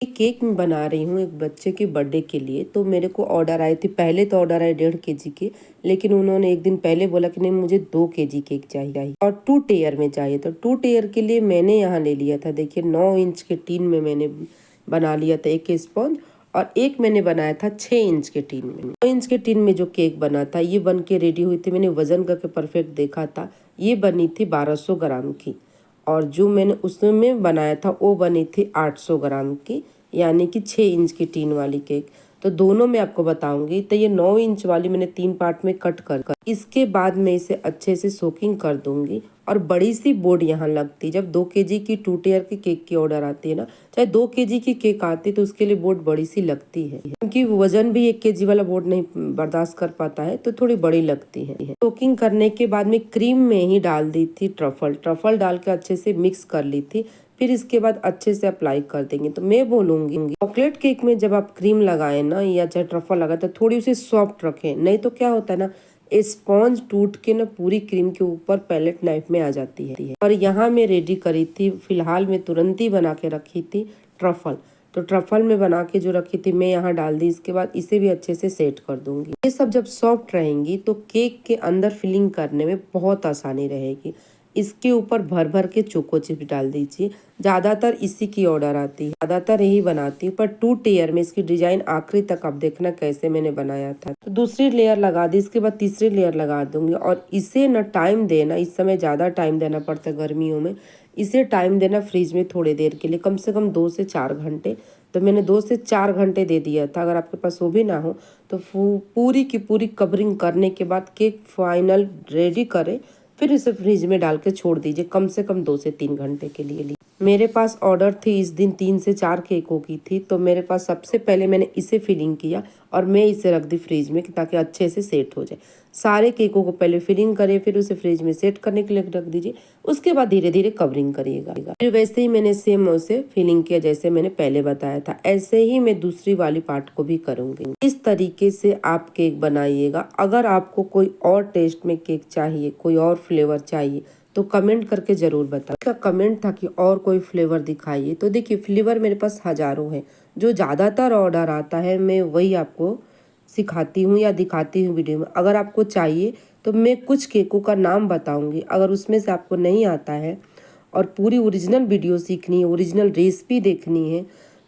ये केक मैं बना रही हूँ एक बच्चे के बर्थडे के लिए। तो मेरे को ऑर्डर आए थे, पहले तो ऑर्डर आए 1.5 kg के, लेकिन उन्होंने एक दिन पहले बोला कि नहीं मुझे 2 kg केक चाहिए और 2 टेयर में चाहिए। तो 2 टेयर के लिए मैंने यहाँ ले लिया था, देखिए 9 इंच के टीन में मैंने बना लिया था एक स्पॉन्ज, और एक मैंने बनाया था 6 इंच के टीन में। 9 इंच के टीन में जो केक बना था ये बन के रेडी हुई थी। मैंने वजन करके परफेक्ट देखा था, ये बनी थी 1200 ग्राम की, और जो मैंने उसमें बनाया था वो बनी थी 800 ग्राम की, यानी कि 6 इंच की टीन वाली केक। तो दोनों मैं आपको बताऊंगी। तो ये 9 इंच वाली मैंने 3 पार्ट में कट कर इसके बाद मैं इसे अच्छे से सोकिंग कर दूंगी। और बड़ी सी बोर्ड यहाँ लगती है जब 2 kg की 2 टेयर की केक की ऑर्डर आती है ना, चाहे 2 kg की केक आती है तो उसके लिए बोर्ड बड़ी सी लगती है, क्योंकि वजन भी 1 kg वाला बोर्ड नहीं बर्दाश्त कर पाता है, तो थोड़ी बड़ी लगती है। सोकिंग करने के बाद में क्रीम में ही डाल दी थी ट्रफल डाल के अच्छे से मिक्स कर ली थी। फिर इसके बाद अच्छे से अप्लाई कर देंगे। तो मैं बोलूंगी चॉकलेट केक में जब आप क्रीम लगाए ना या चाहे ट्रफल लगाए तो थोड़ी उसे सॉफ्ट रखें, नहीं तो क्या होता है ना, स्पॉन्ज टूट के ना पूरी क्रीम के ऊपर पैलेट नाइफ में आ जाती है। और यहाँ मैं रेडी करी थी, फिलहाल मैं तुरंत ही बना के रखी थी ट्रफल। तो ट्रफल में बना के जो रखी थी मैं यहाँ डाल दी। इसके बाद इसे भी अच्छे से सेट कर दूंगी। ये सब जब सॉफ्ट रहेंगी तो केक के अंदर फिलिंग करने में बहुत आसानी रहेगी। इसके ऊपर भर भर के चोको चिप्स डाल दीजिए। ज़्यादातर इसी की ऑर्डर आती है, ज़्यादातर यही बनाती हूँ, पर 2 टेयर में इसकी डिजाइन आखिरी तक आप देखना कैसे मैंने बनाया था। तो दूसरी लेयर लगा दी, इसके बाद तीसरी लेयर लगा दूंगी। और इसे ना टाइम देना, इस समय ज़्यादा टाइम देना पड़ता है गर्मियों में, इसे टाइम देना फ्रिज में थोड़ी देर के लिए, कम से कम 2 से 4 घंटे। तो मैंने 2 से 4 घंटे दे दिया था। अगर आपके पास वो भी ना हो तो पूरी की पूरी कवरिंग करने के बाद केक फाइनल रेडी करें, फिर इसे फ्रिज में डाल के छोड़ दीजिए कम से कम 2 से 3 घंटे के लिए। मेरे पास ऑर्डर थी इस दिन 3 से 4 केकों की थी, तो मेरे पास सबसे पहले मैंने इसे फिलिंग किया और मैं इसे रख दी फ्रिज में ताकि अच्छे से सेट हो जाए। सारे केकों को पहले फिलिंग करें, फिर उसे फ्रिज में सेट करने के लिए रख दीजिए। उसके बाद धीरे धीरे कवरिंग करिएगा। फिर वैसे ही मैंने सेम उसे फिलिंग किया जैसे मैंने पहले बताया था, ऐसे ही मैं दूसरी वाली पार्ट को भी करूंगी। इस तरीके से आप केक बनाइएगा। अगर आपको कोई और टेस्ट में केक चाहिए, कोई और फ्लेवर चाहिए, तो कमेंट करके जरूर बताएं। इसका कमेंट था कि और कोई फ्लेवर दिखाइए। तो देखिए फ्लेवर मेरे पास हजारों है, जो ज़्यादातर ऑर्डर आता है मैं वही आपको सिखाती हूँ या दिखाती हूँ वीडियो में। अगर आपको चाहिए तो मैं कुछ केकों का नाम बताऊंगी। अगर उसमें से आपको नहीं आता है और पूरी ओरिजिनल वीडियो सीखनी है, ओरिजिनल रेसिपी देखनी है,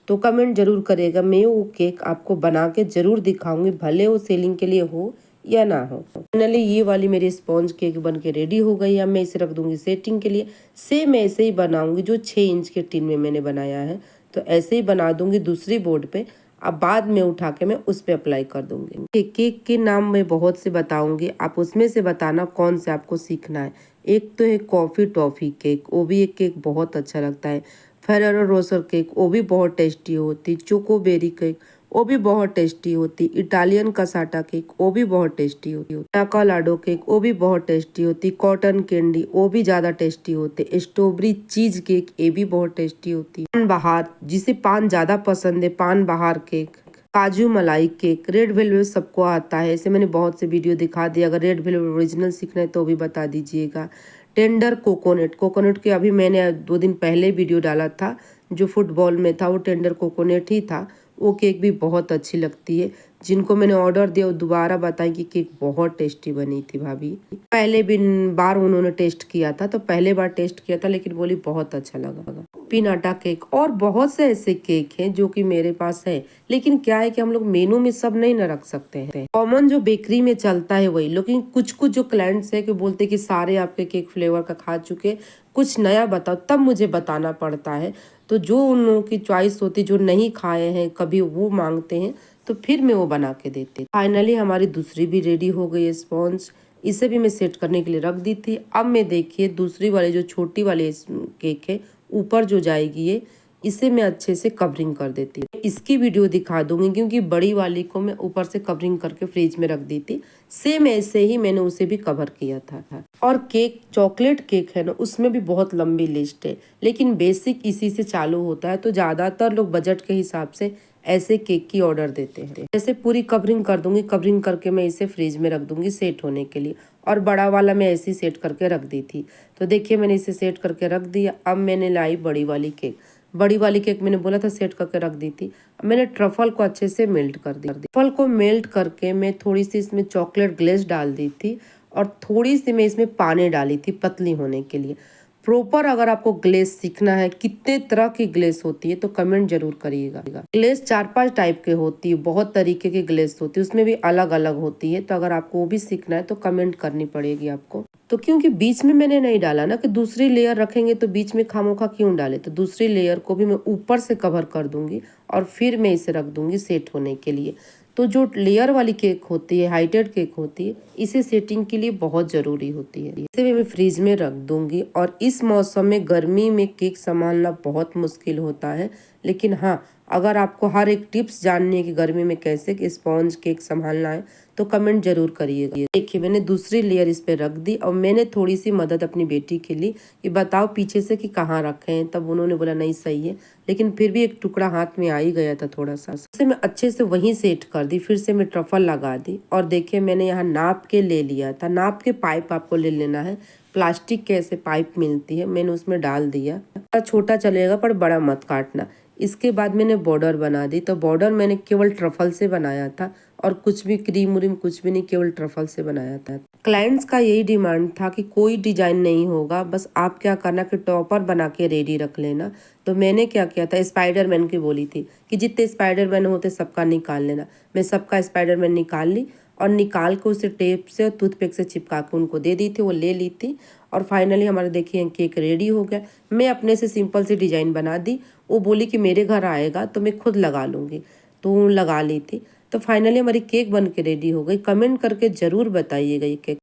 तो कमेंट जरूर करेगा। मैं वो केक आपको बना के जरूर दिखाऊंगी, भले वो सेलिंग के लिए हो या ना हो। फाइनली ये वाली मेरी स्पॉन्ज केक बन के रेडी हो गई। अब मैं इसे रख दूंगी सेटिंग के लिए। सेम ऐसे ही बनाऊंगी जो 6 इंच के टिन में मैंने बनाया है, तो ऐसे ही बना दूंगी दूसरी बोर्ड पे। अब बाद में उठा के मैं उस पे अप्लाई कर दूंगी। केक के नाम मैं बहुत से बताऊंगी, आप उसमें से बताना कौन से आपको सीखना है। एक तो है कॉफी टॉफी केक, वो भी एक केक बहुत अच्छा लगता है। फेरेरो रोसर केक, वो भी बहुत टेस्टी होती। चोकोबेरी केक, वो भी बहुत टेस्टी होती। इटालियन कसाटा केक, वो भी बहुत टेस्टी होती। लाडो केक, वो भी बहुत टेस्टी होती। कॉटन कैंडी, वो भी ज्यादा टेस्टी होते। स्ट्रॉबेरी चीज केक, ये भी बहुत टेस्टी होती। पान बहार, जिसे पान ज्यादा पसंद है, पान बहार केक। काजू मलाई केक, रेड वेलवेट सबको आता है, इसे मैंने बहुत से वीडियो दिखा दिया। अगर रेड वेलवेट ओरिजिनल सीखना है तो भी बता दीजिएगा। टेंडर कोकोनट के अभी मैंने 2 दिन पहले वीडियो डाला था, जो फुटबॉल में था वो टेंडर कोकोनट ही था। वो केक भी बहुत अच्छी लगती है। जिनको मैंने ऑर्डर दिया वो दोबारा बताएं कि केक बहुत टेस्टी बनी थी भाभी। पहले भी बार उन्होंने टेस्ट किया था, तो पहले बार टेस्ट किया था लेकिन बोली बहुत अच्छा लगा। पीनाटा केक और बहुत से ऐसे केक हैं जो कि मेरे पास है, लेकिन क्या है कि हम लोग मेनू में सब नहीं न रख सकते हैं। कॉमन जो बेकरी में चलता है वही, लेकिन कुछ कुछ जो क्लाइंट्स है कि बोलते कि सारे आपके केक फ्लेवर का खा चुके, कुछ नया बताओ, तब मुझे बताना पड़ता है। तो जो उन लोगों की चॉइस होती, जो नहीं खाए हैं कभी, वो मांगते हैं, तो फिर मैं वो बना के देती। फाइनली हमारी दूसरी भी रेडी हो गई है स्पॉन्ज। इसे भी मैं सेट करने के लिए रख दी थी। अब मैं देखिए दूसरी वाली जो छोटी वाली केक है ऊपर जो जाएगी ये, इसे मैं अच्छे से कवरिंग कर देती हूँ। इसकी वीडियो दिखा दूंगी क्योंकि बड़ी वाली को मैं ऊपर से कवरिंग करके फ्रिज में रख दी थी। सेम ऐसे ही मैंने उसे भी कवर किया था। और केक, चॉकलेट केक है ना, उसमें भी बहुत लंबी लिस्ट है, लेकिन बेसिक इसी से चालू होता है। तो ज्यादातर लोग बजट के हिसाब से ऐसे केक की ऑर्डर देते हैं। जैसे पूरी कवरिंग कर दूंगी, कवरिंग करके मैं इसे फ्रिज में रख दूंगी सेट होने के लिए। और बड़ा वाला मैं ऐसे ही सेट करके रख दी थी। तो देखिए मैंने इसे सेट करके रख दिया। अब मैंने लाई बड़ी वाली केक। बड़ी वाली केक मैंने बोला था सेट करके रख दी थी। मैंने ट्रफल को अच्छे से मेल्ट कर दिया। ट्रफल को मेल्ट करके मैं थोड़ी सी इसमें चॉकलेट ग्लेज डाल दी थी और थोड़ी सी मैं इसमें पानी डाली थी पतली होने के लिए। प्रॉपर अगर आपको ग्लेस सीखना है कितने तरह की ग्लेस होती है तो कमेंट जरूर करिएगा। ग्लेस 4-5 टाइप के होती है, बहुत तरीके की ग्लेस होती है, उसमें भी अलग अलग होती है। तो अगर आपको वो भी सीखना है तो कमेंट करनी पड़ेगी आपको। तो क्योंकि बीच में मैंने नहीं डाला ना कि दूसरी लेयर रखेंगे तो बीच में खामोखा क्यों डाले, तो दूसरी लेयर को भी मैं ऊपर से कवर कर दूंगी और फिर मैं इसे रख दूंगी सेट होने के लिए। तो जो लेयर वाली केक होती है, हाइटेड केक होती है, इसे सेटिंग के लिए बहुत ज़रूरी होती है। इसे भी मैं फ्रीज में रख दूंगी। और इस मौसम में गर्मी में केक संभालना बहुत मुश्किल होता है, लेकिन हाँ अगर आपको हर एक टिप्स जाननी है कि गर्मी में कैसे स्पॉन्ज केक संभालना है तो कमेंट जरूर करिएगा। देखिए मैंने दूसरी लेयर इस पे रख दी और मैंने थोड़ी सी मदद अपनी बेटी के लिए कि बताओ पीछे से कि कहाँ रखे हैं, तब उन्होंने बोला नहीं सही है, लेकिन फिर भी एक टुकड़ा हाथ में आ ही गया था थोड़ा सा। उसे मैं अच्छे से वहीं सेट कर दी, फिर से मैं ट्रफल लगा दी। और देखिए मैंने यहाँ नाप के ले लिया था, नाप के पाइप आपको ले लेना है, प्लास्टिक के ऐसे पाइप मिलती है, मैंने उसमें डाल दिया। छोटा चलेगा पर बड़ा मत काटना। इसके बाद मैंने बॉर्डर बना दी। तो बॉर्डर मैंने केवल ट्रफल से बनाया था और कुछ भी क्रीम व्रीम कुछ भी नहीं, केवल ट्रफल से बनाया था। क्लाइंट्स का यही डिमांड था कि कोई डिजाइन नहीं होगा, बस आप क्या करना कि टॉपर बना के रेडी रख लेना। तो मैंने क्या किया था, स्पाइडरमैन की बोली थी कि जितने स्पाइडरमैन होते सबका निकाल लेना। मैं सबका स्पाइडरमैन निकाल ली और निकाल के उसे टेप से और टूथपिक से चिपका के उनको दे दी थी, वो ले ली थी। और फाइनली हमारा देखिए केक रेडी हो गया। मैं अपने से सिंपल सी डिजाइन बना दी, वो बोली कि मेरे घर आएगा तो मैं खुद लगा लूँगी, तो लगा ली थी। तो फाइनली हमारी केक बन के रेडी हो गई। कमेंट करके ज़रूर बताइएगा ये केक